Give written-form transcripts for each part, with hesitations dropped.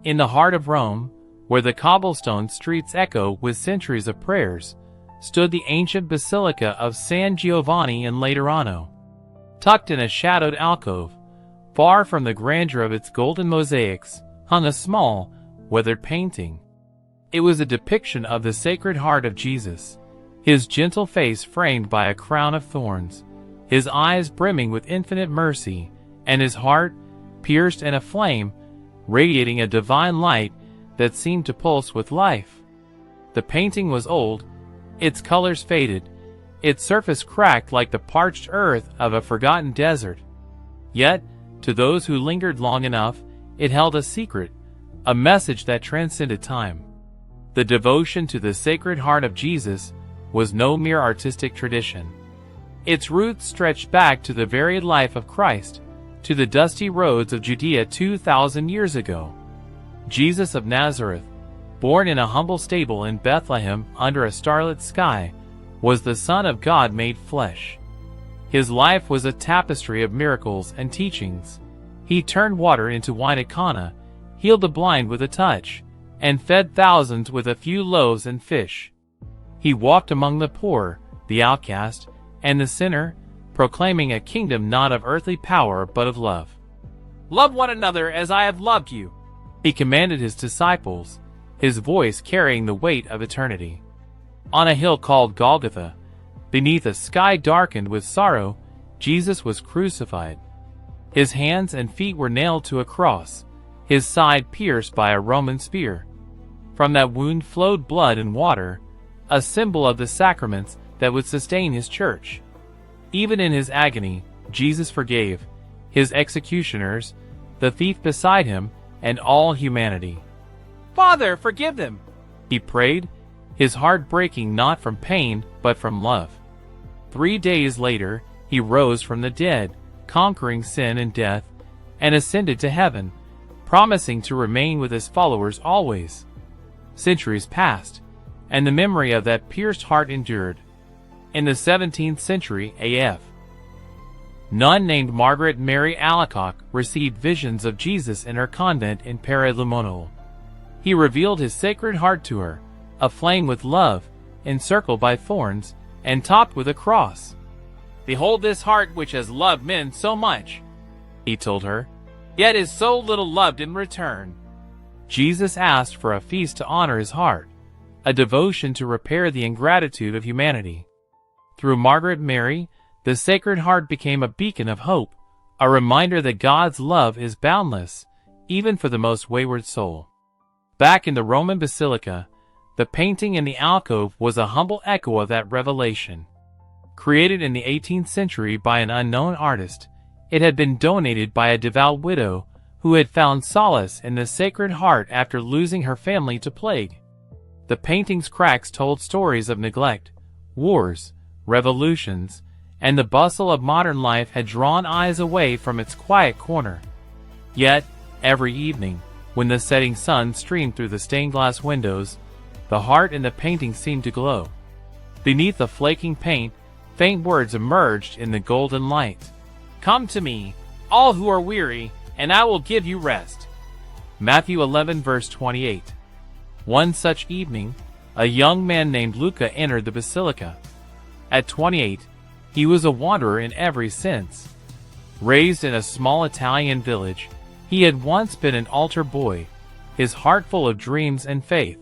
In the heart of Rome, where the cobblestone streets echo with centuries of prayers, stood the ancient Basilica of San Giovanni in Laterano. Tucked in a shadowed alcove, far from the grandeur of its golden mosaics, hung a small, weathered painting. It was a depiction of the Sacred Heart of Jesus, his gentle face framed by a crown of thorns, his eyes brimming with infinite mercy, and his heart, pierced and aflame, radiating a divine light that seemed to pulse with life. The painting was old, its colors faded, its surface cracked like the parched earth of a forgotten desert. Yet, to those who lingered long enough, it held a secret, a message that transcended time. The devotion to the Sacred Heart of Jesus was no mere artistic tradition. Its roots stretched back to the very life of Christ, to the dusty roads of Judea 2,000 years ago. Jesus of Nazareth, born in a humble stable in Bethlehem under a starlit sky, was the Son of God made flesh. His life was a tapestry of miracles and teachings. He turned water into wine at Cana, healed the blind with a touch, and fed thousands with a few loaves and fish. He walked among the poor, the outcast, and the sinner, proclaiming a kingdom not of earthly power but of love. "Love one another as I have loved you," he commanded his disciples, his voice carrying the weight of eternity. On a hill called Golgotha, beneath a sky darkened with sorrow, Jesus was crucified. His hands and feet were nailed to a cross, his side pierced by a Roman spear. From that wound flowed blood and water, a symbol of the sacraments that would sustain his church. Even in his agony, Jesus forgave his executioners, the thief beside him, and all humanity. "Father, forgive them," he prayed, his heart breaking not from pain but from love. 3 days later, he rose from the dead, conquering sin and death, and ascended to heaven, promising to remain with his followers always. Centuries passed, and the memory of that pierced heart endured. In the 17th century AF, nun named Margaret Mary Alacoque received visions of Jesus in her convent in Paray-le-Monial. He revealed his Sacred Heart to her, aflame with love, encircled by thorns, and topped with a cross. "Behold this heart which has loved men so much," he told her, "yet is so little loved in return." Jesus asked for a feast to honor his heart, a devotion to repair the ingratitude of humanity. Through Margaret Mary, the Sacred Heart became a beacon of hope, a reminder that God's love is boundless, even for the most wayward soul. Back in the Roman Basilica, the painting in the alcove was a humble echo of that revelation. Created in the 18th century by an unknown artist, it had been donated by a devout widow who had found solace in the Sacred Heart after losing her family to plague. The painting's cracks told stories of neglect, wars, revolutions, and the bustle of modern life had drawn eyes away from its quiet corner. Yet, every evening, when the setting sun streamed through the stained glass windows, the heart in the painting seemed to glow. Beneath the flaking paint, faint words emerged in the golden light. "Come to me, all who are weary, and I will give you rest." Matthew 11 verse 28. One such evening, a young man named Luca entered the basilica. At 28, he was a wanderer in every sense. Raised in a small Italian village, he had once been an altar boy, his heart full of dreams and faith.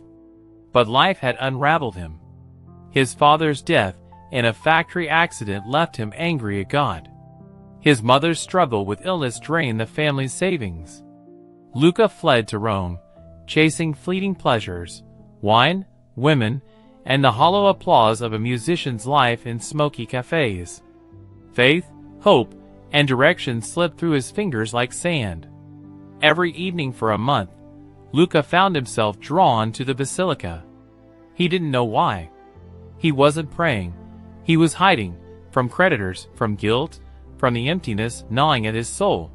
But life had unraveled him. His father's death in a factory accident left him angry at God. His mother's struggle with illness drained the family's savings. Luca fled to Rome, chasing fleeting pleasures, wine, women, and the hollow applause of a musician's life in smoky cafes. Faith, hope, and direction slipped through his fingers like sand. Every evening for a month, Luca found himself drawn to the basilica. He didn't know why. He wasn't praying. He was hiding, from creditors, from guilt, from the emptiness gnawing at his soul.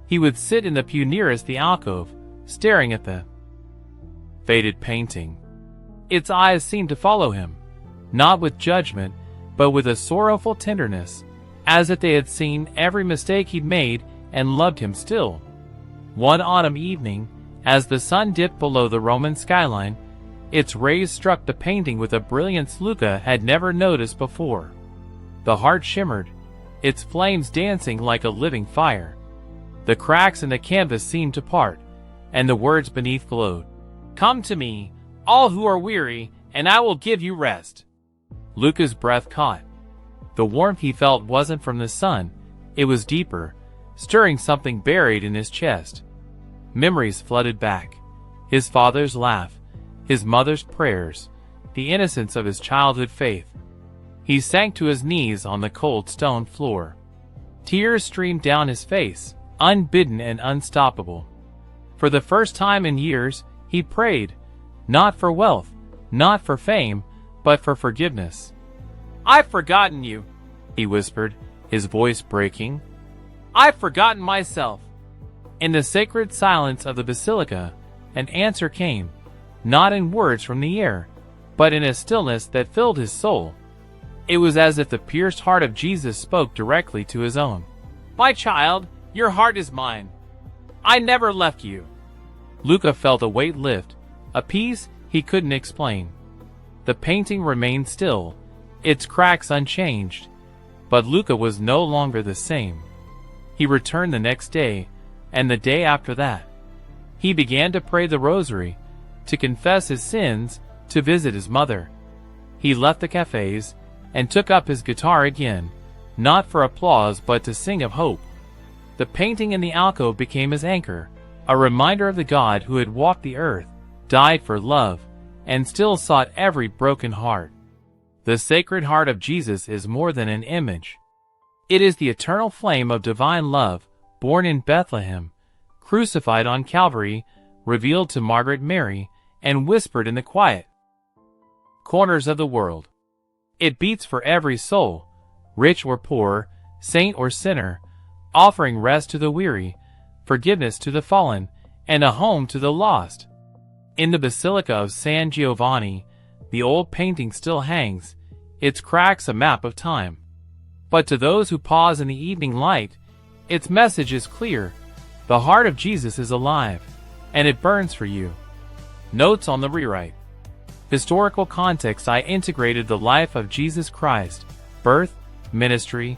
He would sit in the pew nearest the alcove, staring at the faded painting. Its eyes seemed to follow him, not with judgment, but with a sorrowful tenderness, as if they had seen every mistake he'd made and loved him still. One autumn evening, As the sun dipped below the Roman skyline, its rays struck the painting with a brilliance Luca had never noticed before. The heart shimmered, its flames dancing like a living fire. The cracks in the canvas seemed to part, and the words beneath glowed. "Come to me, all who are weary, and I will give you rest." Luca's breath caught. The warmth he felt wasn't from the sun, it was deeper, stirring something buried in his chest. Memories flooded back. His father's laugh, his mother's prayers, the innocence of his childhood faith. He sank to his knees on the cold stone floor. Tears streamed down his face, unbidden and unstoppable. For the first time in years, he prayed, not for wealth, not for fame, but for forgiveness. "I've forgotten you," he whispered, his voice breaking. "I've forgotten myself." In the sacred silence of the basilica, an answer came, not in words from the air, but in a stillness that filled his soul. It was as if the pierced heart of Jesus spoke directly to his own. "My child, your heart is mine. I never left you." Luca felt a weight lift, a peace he couldn't explain. The painting remained still, its cracks unchanged, but Luca was no longer the same. He returned the next day, and the day after that. He began to pray the rosary, to confess his sins, to visit his mother. He left the cafes, and took up his guitar again, not for applause but to sing of hope. The painting in the alcove became his anchor, a reminder of the God who had walked the earth, died for love, and still sought every broken heart. The Sacred Heart of Jesus is more than an image. It is the eternal flame of divine love, born in Bethlehem, crucified on Calvary, revealed to Margaret Mary, and whispered in the quiet corners of the world. It beats for every soul, rich or poor, saint or sinner, offering rest to the weary, forgiveness to the fallen, and a home to the lost. In the Basilica of San Giovanni, the old painting still hangs, its cracks a map of time. But to those who pause in the evening light, its message is clear. The heart of Jesus is alive, and it burns for you. Notes on the rewrite. Historical context: I integrated the life of Jesus Christ, birth, ministry,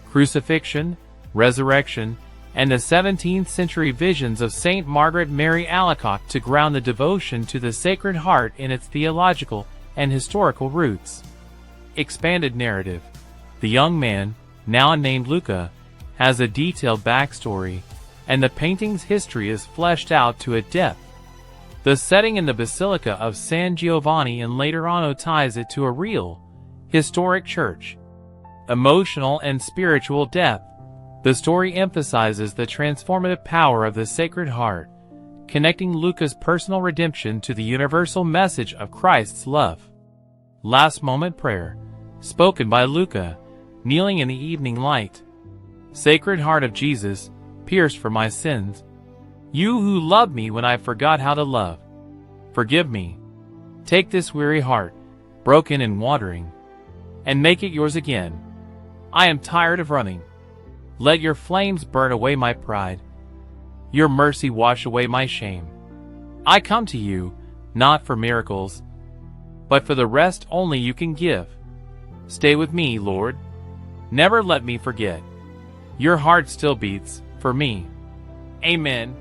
crucifixion, resurrection, and the 17th century visions of Saint Margaret Mary Alacoque to ground the devotion to the Sacred Heart in its theological and historical roots. Expanded narrative. The young man, now named Luca, has a detailed backstory, and the painting's history is fleshed out to a depth. The setting in the Basilica of San Giovanni in Laterano ties it to a real, historic church. Emotional and spiritual depth. The story emphasizes the transformative power of the Sacred Heart, connecting Luca's personal redemption to the universal message of Christ's love. Last moment prayer, spoken by Luca, kneeling in the evening light. Sacred Heart of Jesus, pierced for my sins. You who loved me when I forgot how to love. Forgive me. Take this weary heart, broken and wandering, and make it yours again. I am tired of running. Let your flames burn away my pride. Your mercy wash away my shame. I come to you, not for miracles, but for the rest only you can give. Stay with me, Lord. Never let me forget. Your heart still beats for me. Amen.